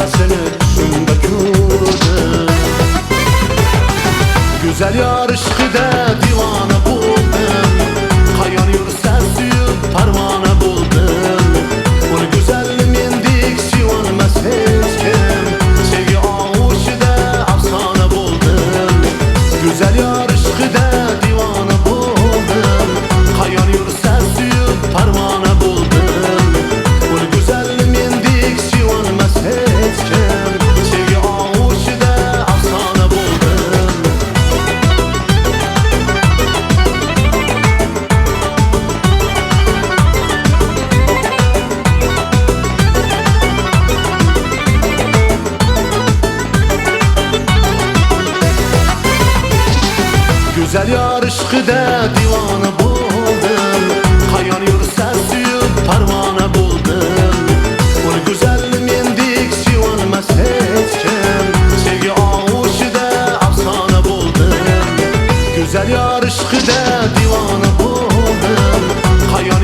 seni tushimda ko'rdim. Güzel yar ishqida divona bo'ldim. Qayon yursa suyib parvona bo'ldim. Uni go'zalni mendek sevolmas hech kim. Sevgi og'ushida afsona bo'ldim. Güzel yar ishqida divona bo'ldim. Qayon yursa suyib parvona bo'ldim. Uni go'zalni mendek sevolmas hech kim. Sevgi og'ushida afsona bo'ldim. Güzel yar ishqida divona bo'ldim. Qayon yursa suyib parvona bo'ldim. Uni go'zalni mendek sevolmas hech kim. Sevgi og'ushida afsona bo'ldim. Güzel yar ishqida divona bo'ldim. Qayon